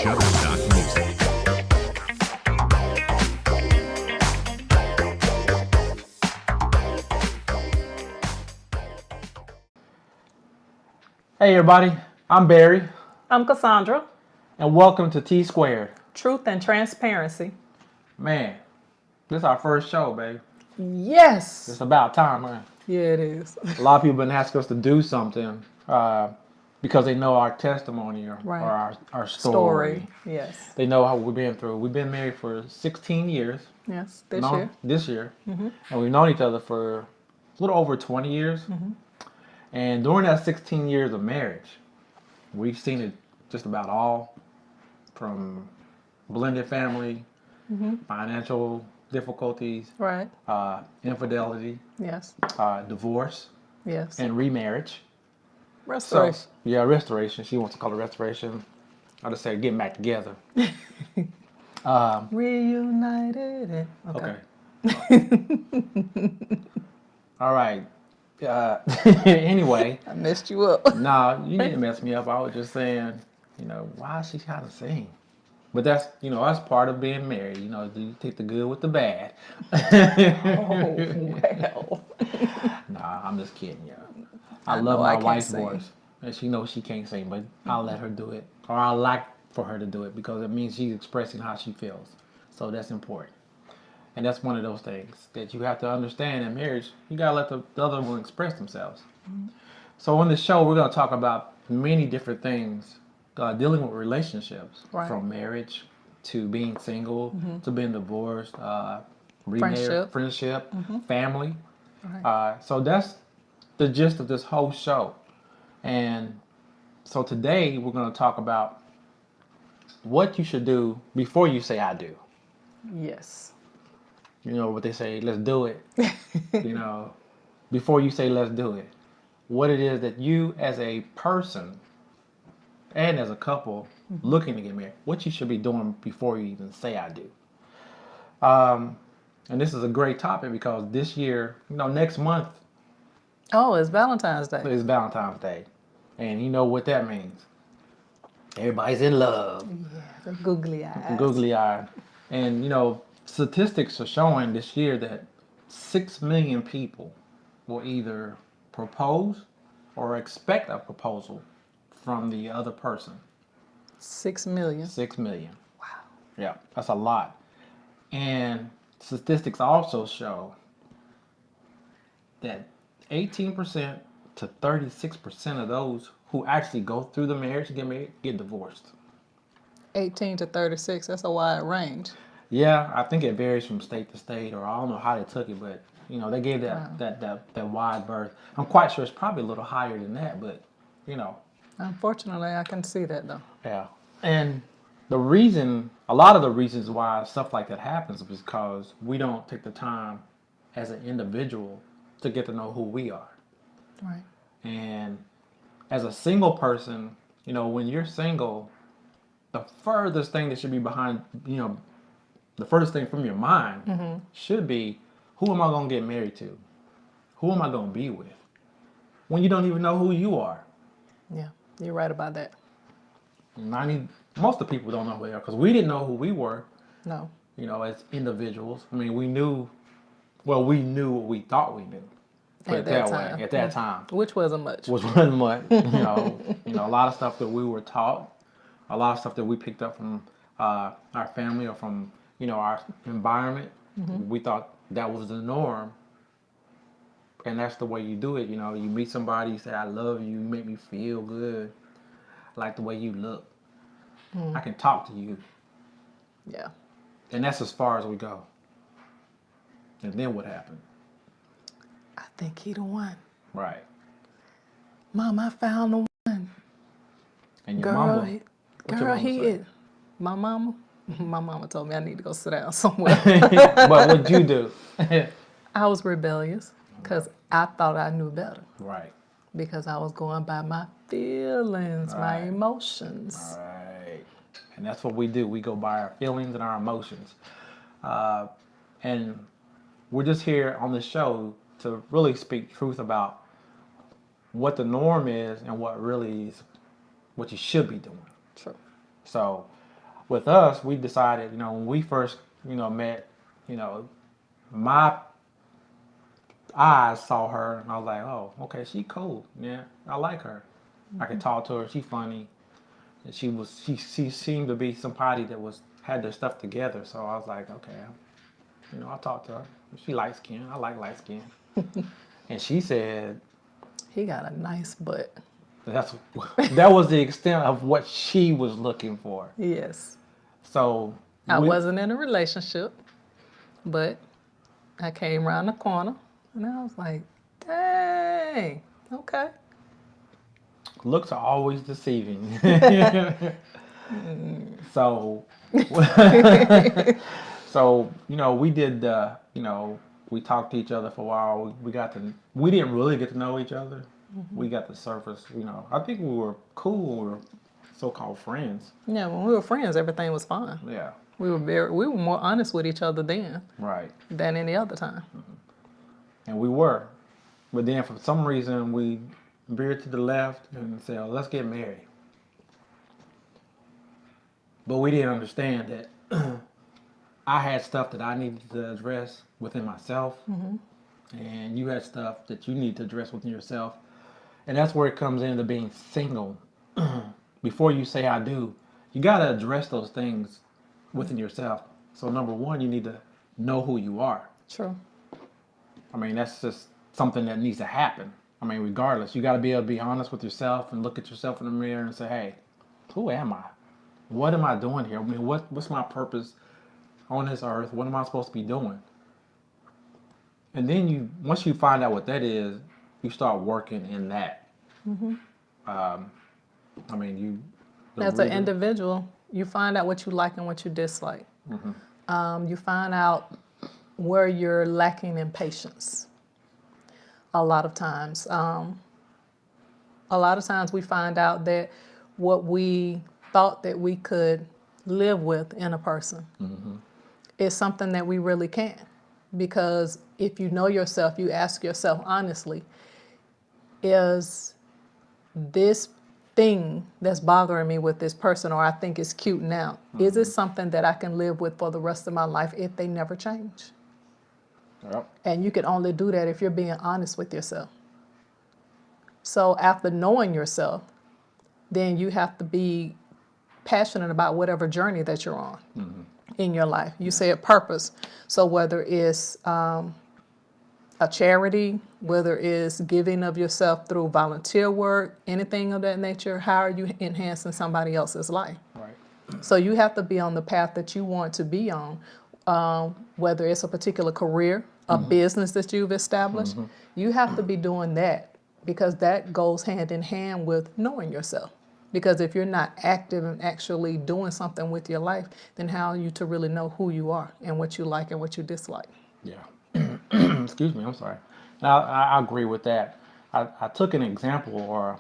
Shutterstock Music. Hey everybody, I'm Barry, I'm Cassandra. and welcome to T Squared. Truth and transparency. Man, this is our first show, baby. Yes. It's about time, man. Yeah, it is. A lot of people been asking us to do something because they know our testimony or, Right. or our story. Yes. They know how we've been through. We've been married for 16 years. Yes. This known- year. This year. And we've known each other for a little over 20 years. And during that 16 years of marriage, we've seen it just about all, from blended family, financial difficulties, Right. infidelity, Yes. divorce, Yes. and remarriage. Restoration. So, yeah, restoration. She wants to call it restoration. I just say getting back together. Reunited. Okay. All right. Anyway, I messed you up. nah, you didn't mess me up. I was just saying, why is she trying to sing? But that's, that's part of being married. You take the good with the bad. Oh, well. Nah, I'm just kidding, yeah. I I love know my I can't wife's sing. voice. And she knows she can't sing, but I'll let her do it. Or I like for her to do it because it means she's expressing how she feels. So that's important. And that's one of those things that you have to understand in marriage. You gotta let the other one express themselves. So on this show, we're gonna talk about many different things dealing with relationships, Right. from marriage to being single to being divorced, Friendship. friendship, family. Right. So that's the gist of this whole show. And so today we're gonna talk about what you should do before you say I do. Yes. You know what they say, let's do it. Before you say let's do it. What it is that you as a person and as a couple looking to get married, what you should be doing before you even say I do. And this is a great topic because this year, next month Oh, it's Valentine's Day. is Valentine's Day. And you know what that means. Everybody's in love. Yeah, the googly eyes. Googly eyed. And statistics are showing this year that 6 million people will either propose or expect a proposal from the other person. 6 million. 6 million. Wow. Yeah, that's a lot. And statistics also show that 18% to 36% of those who actually go through the marriage and get married get divorced. 18 to 36. That's a wide range. Yeah, I think it varies from state to state, or I don't know how they took it, but they gave Wow. that wide berth. I'm quite sure it's probably a little higher than that, but Unfortunately, I can see that though. yeah. And a lot of the reasons why stuff like that happens is because we don't take the time as an individual to get to know who we are. Right. And as a single person, when you're single, the furthest thing that should be behind, the furthest thing from your mind should be, who am I going to get married to? Who am I going to be with? When you don't even know who you are. Yeah, you're right about that. Most of the people don't know who they are because we didn't know who we were, No. as individuals. I mean, we knew what we thought we knew. Put At it that that way, time. at that time. Which wasn't much. Was one month. A lot of stuff that we were taught, a lot of stuff that we picked up from our family or from our environment. We thought that was the norm, and that's the way you do it. You meet somebody, you say I love you, you make me feel good, I like the way you look. I can talk to you, Yeah. and that's as far as we go. And then what happened? I think he the one. Right. Mom, I found the one. And your Girl, mama. he, What's your girl, mama he say? is. My mama? My mama told me I need to go sit down somewhere. But what'd you do? I was rebellious because I thought I knew better. Right. Because I was going by my feelings, my Right. emotions. All right. And that's what we do. We go by our feelings and our emotions. And we're just here on the show to really speak truth about what the norm is and what really is what you should be doing. True. So with us, we decided, when we first, met, you know, my eyes saw her, and I was like, oh, okay, she cool. Yeah, I like her. I could talk to her. She funny. And she seemed to be somebody that had their stuff together. So I was like, okay, I'll talk to her. She light skin. I like light skin. And she said He got a nice butt. that was the extent of what she was looking for. Yes. So I wasn't in a relationship, but I came around the corner and I was like, dang, okay. Looks are always deceiving. So, we did, we talked to each other for a while. We didn't really get to know each other. We got the surface, I think we were cool. We were so-called friends. Yeah, when we were friends, everything was fine. Yeah. We were more honest with each other then Right. than any other time. And we were. But then for some reason, we veered to the left and said, oh, let's get married. But we didn't understand that I had stuff that I needed to address within myself. And you had stuff that you need to address within yourself. And that's where it comes into being single. Before you say I do, you got to address those things within yourself. So number one, you need to know who you are. True. I mean, that's just something that needs to happen. I mean, regardless, you got to be able to be honest with yourself and look at yourself in the mirror and say, hey, who am I? What am I doing here? I mean, what's my purpose on this earth? What am I supposed to be doing? And then once you find out what that is, you start working in that. I mean, as an individual, you find out what you like and what you dislike. You find out where you're lacking in patience. A lot of times we find out that what we thought that we could live with in a person is something that we really can't. Because if you know yourself, you ask yourself honestly, is this thing that's bothering me with this person, or I think it's cute now, is it something that I can live with for the rest of my life if they never change? Yep. And you can only do that if you're being honest with yourself. So after knowing yourself, then you have to be passionate about whatever journey that you're on in your life. You said purpose. So whether it's a charity, whether it's giving of yourself through volunteer work, anything of that nature, how are you enhancing somebody else's life? Right. So you have to be on the path that you want to be on, whether it's a particular career, a business that you've established. You have to be doing that because that goes hand in hand with knowing yourself. Because if you're not active and actually doing something with your life, then how are you to really know who you are and what you like and what you dislike? Yeah. Excuse me, I'm sorry. Now, I agree with that. I took an example or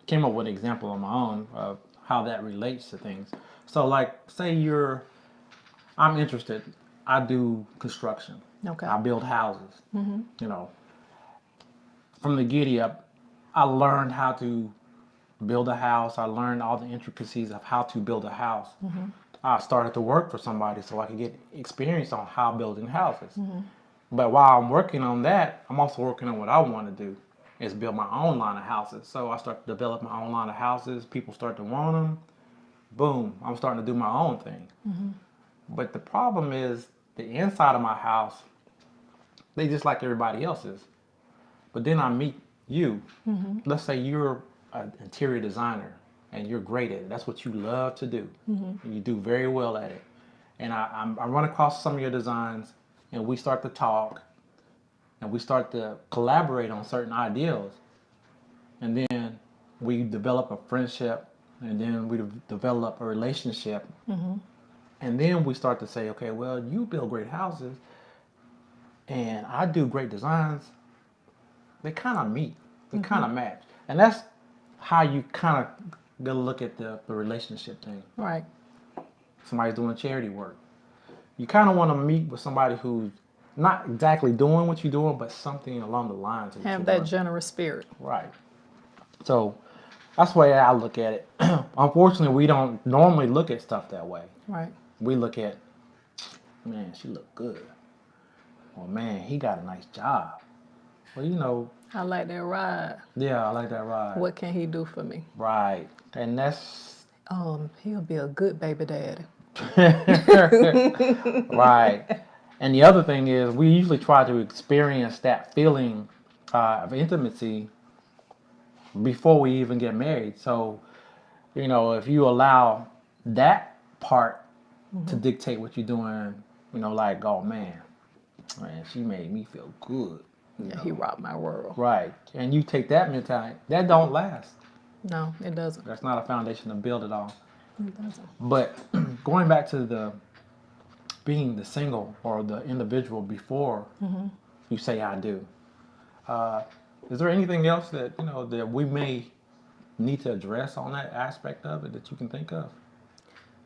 came up with an example on my own of how that relates to things. So like, say I'm interested, I do construction. Okay. I build houses. From the giddy up, I learned how to build a house. I learned all the intricacies of how to build a house. I started to work for somebody so I could get experience on how building houses. But while I'm working on that, I'm also working on what I want to do, is build my own line of houses. So I start to develop my own line of houses. People start to want them. Boom, I'm starting to do my own thing. But the problem is the inside of my house, they just like everybody else's. But then I meet you. Let's say you're an interior designer and you're great at it. That's what you love to do. And you do very well at it. And I run across some of your designs and we start to talk and we start to collaborate on certain ideals. And then we develop a friendship and then we develop a relationship. And then we start to say, okay, well, you build great houses and I do great designs. They kind of meet. They kind of match. And that's how you kind of go look at the relationship thing. Right. Somebody's doing charity work. You kind of want to meet with somebody who's not exactly doing what you're doing, but something along the lines of what Have you're that doing. generous spirit. Right. So That's the way I look at it. Unfortunately, we don't normally look at stuff that way. Right. We look at, man, she look good. Or man, he got a nice job. Well, I like that ride. yeah, I like that ride. What can he do for me? Right. And that's He'll be a good baby daddy. right. And the other thing is, we usually try to experience that feeling of intimacy before we even get married. So, if you allow that part to dictate what you're doing, like, oh man, she made me feel good. Yeah, he rocked my world. Right. And you take that mentality, that don't last. No, it doesn't. That's not a foundation to build it on. It doesn't. But going back to being the single or the individual before you say I do, is there anything else that that we may need to address on that aspect of it that you can think of?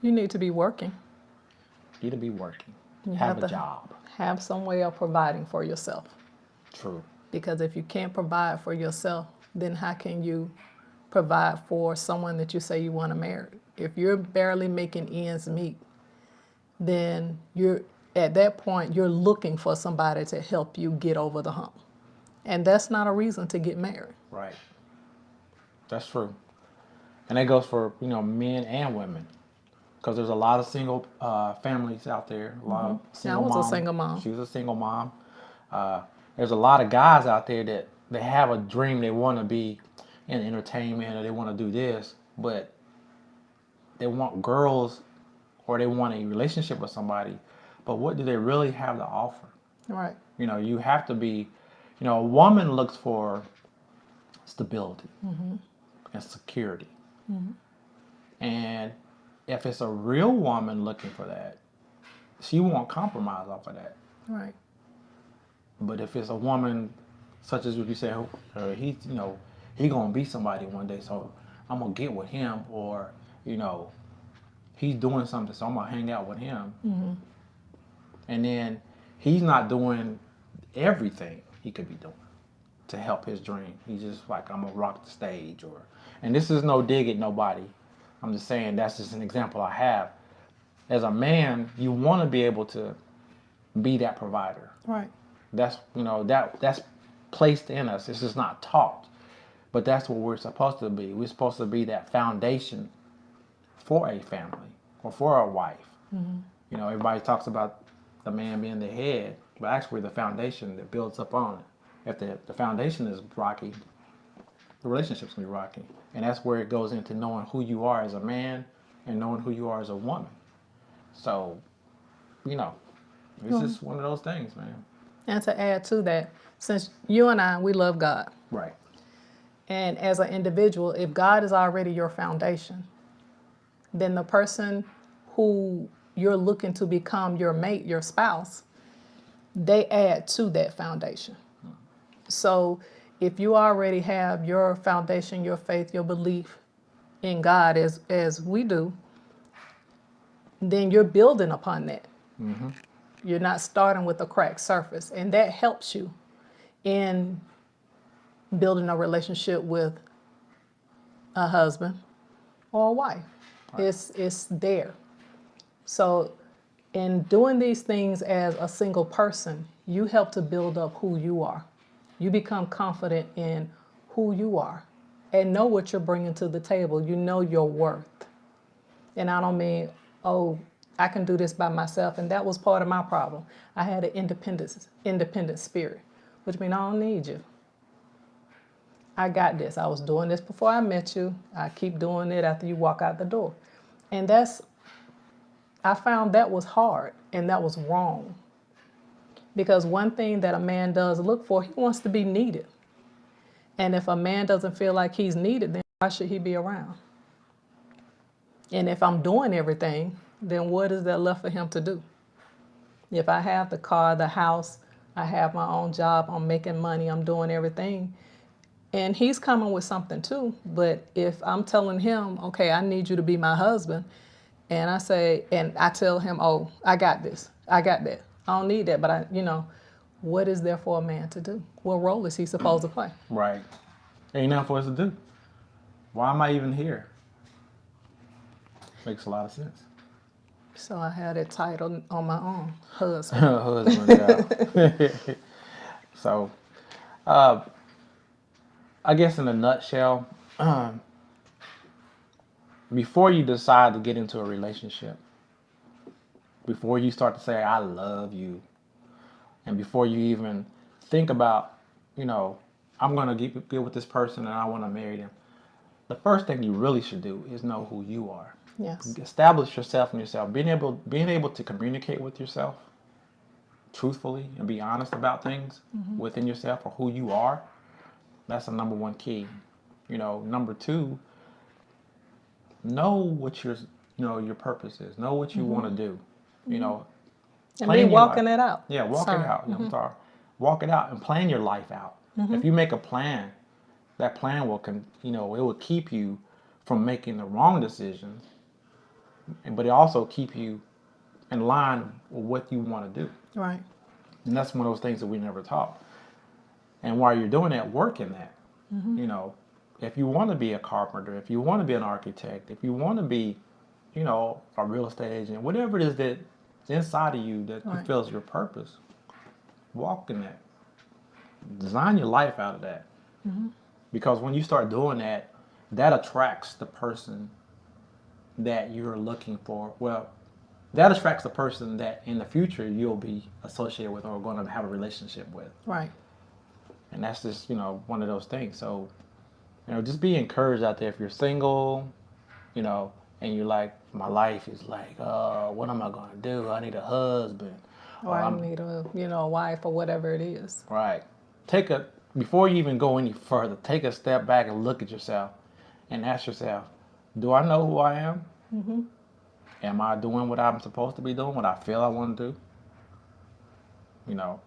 You need to be working. You need to be working. You have have a to job. Have some way of providing for yourself. True. Because if you can't provide for yourself, then how can you provide for someone that you say you want to marry? If you're barely making ends meet, then at that point you're looking for somebody to help you get over the hump. And that's not a reason to get married. Right. That's true. And that goes for, men and women. Because there's a lot of single families out there. A lot of single moms. I was a single mom. She was a single mom. There's a lot of guys out there that they have a dream. They want to be in entertainment or they want to do this. But they want girls or they want a relationship with somebody. But what do they really have to offer? Right. You have to be, a woman looks for stability and security. And if it's a real woman looking for that, she won't compromise off of that. Right. But if it's a woman, such as what you say, he gonna be somebody one day, so I'm gonna get with him, or he's doing something, so I'm gonna hang out with him. And then he's not doing everything he could be doing to help his dream. He's just like, I'm gonna rock the stage, and this is no dig at nobody. I'm just saying that's just an example I have. As a man, you want to be able to be that provider. Right. That's that's placed in us. It's just not taught, but that's what we're supposed to be. We're supposed to be that foundation for a family or for a wife. Everybody talks about the man being the head, but actually the foundation that builds up on it. If the foundation is rocky, the relationship's gonna be rocky, and that's where it goes into knowing who you are as a man and knowing who you are as a woman. So, it's just one of those things, man. And to add to that, since you and I, we love God. Right. And as an individual, if God is already your foundation, then the person who you're looking to become your mate, your spouse, they add to that foundation. So if you already have your foundation, your faith, your belief in God as we do, then you're building upon that. You're not starting with a cracked surface. And that helps you in building a relationship with a husband or a wife. Right. It's there. So in doing these things as a single person, you help to build up who you are. You become confident in who you are and know what you're bringing to the table. You know your worth. And I don't mean, I can do this by myself. And that was part of my problem. I had an independent spirit, which means I don't need you. I got this. I was doing this before I met you. I keep doing it after you walk out the door. And I found that was hard and that was wrong. Because one thing that a man does look for, he wants to be needed. And if a man doesn't feel like he's needed, then why should he be around? And if I'm doing everything, then what is there left for him to do? If I have the car, the house, I have my own job, I'm making money, I'm doing everything, and he's coming with something too. But if I'm telling him, okay, I need you to be my husband, and I tell him, oh, I got this, I got that, I don't need that, but what is there for a man to do? What role is he supposed to play? Right. Ain't nothing for us to do. Why am I even here? Makes a lot of sense. So I had it titled on my own, husband. Husband, yeah. So, I guess in a nutshell, before you decide to get into a relationship, before you start to say, I love you, and before you even think about, I'm going to get with this person and I want to marry them, the first thing you really should do is know who you are. Yes. Establish yourself and yourself. Being able to communicate with yourself truthfully and be honest about things within yourself or who you are. That's the number one key. Number two, know what your purpose is. Know what you want to do. And be walking it out. Yeah, walk it out. I'm sorry. Walk it out and plan your life out. If you make a plan, that plan will it will keep you from making the wrong decisions, but it also keep you in line with what you want to do. Right. And that's one of those things that we never taught. And while you're doing that, work in that. If you want to be a carpenter, if you want to be an architect, if you want to be, a real estate agent, whatever it is that's inside of you that you feel is your purpose, walk in that. Design your life out of that. Because when you start doing that, that attracts the person that you're looking for. Well, that attracts the person that in the future you'll be associated with or going to have a relationship with. Right. And that's just, one of those things. So, just be encouraged out there. If you're single, and you're like, my life is like, what am I going to do? I need a husband. Or I need a wife or whatever it is. Right. Before you even go any further, take a step back and look at yourself and ask yourself, do I know who I am? Am I doing what I'm supposed to be doing, what I feel I want to do?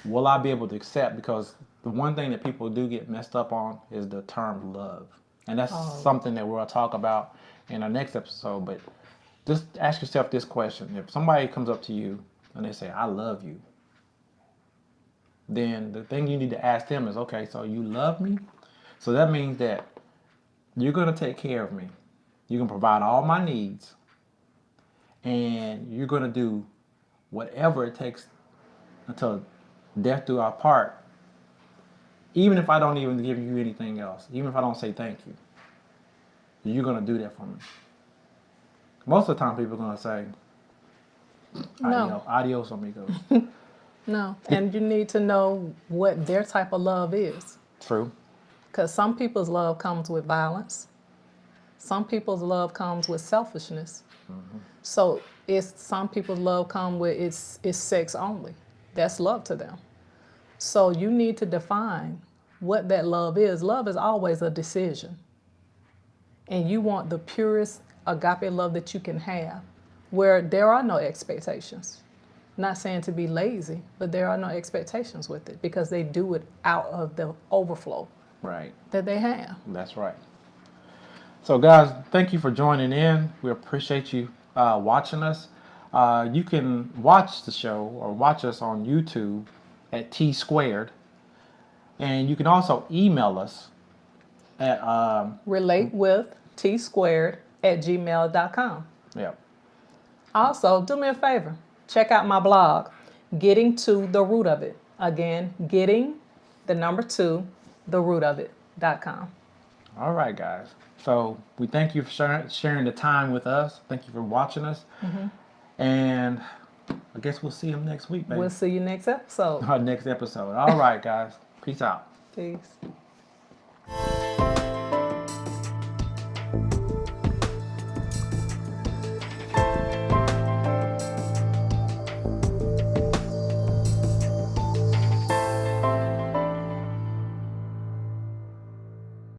Will I be able to accept? Because the one thing that people do get messed up on is the term love. And that's something that we'll talk about in our next episode. But just ask yourself this question. If somebody comes up to you and they say, I love you, then the thing you need to ask them is, okay, so you love me? So that means that you're going to take care of me. You're going to provide all my needs. And you're going to do whatever it takes until death do our part. Even if I don't even give you anything else. Even if I don't say thank you. You're going to do that for me. Most of the time people are going to say, No. Adios, amigos. No. And you need to know what their type of love is. True. Because some people's love comes with violence. Some people's love comes with selfishness. So some people's love come with it's sex only. That's love to them. So you need to define what that love is. Love is always a decision. And you want the purest agape love that you can have, where there are no expectations. Not saying to be lazy, but there are no expectations with it because they do it out of the overflow Right. that they have. That's right. So, guys, thank you for joining in. We appreciate you watching us. You can watch the show or watch us on YouTube at T Squared. And you can also email us at relatewithtsquared@gmail.com. Yeah. Also, do me a favor. Check out my blog, Getting to the Root of It. Again, getting2therootofit.com. All right, guys. So we thank you for sharing the time with us. Thank you for watching us. And I guess we'll see you next week, baby. We'll see you next episode. Our next episode. All right, guys. Peace out. Peace.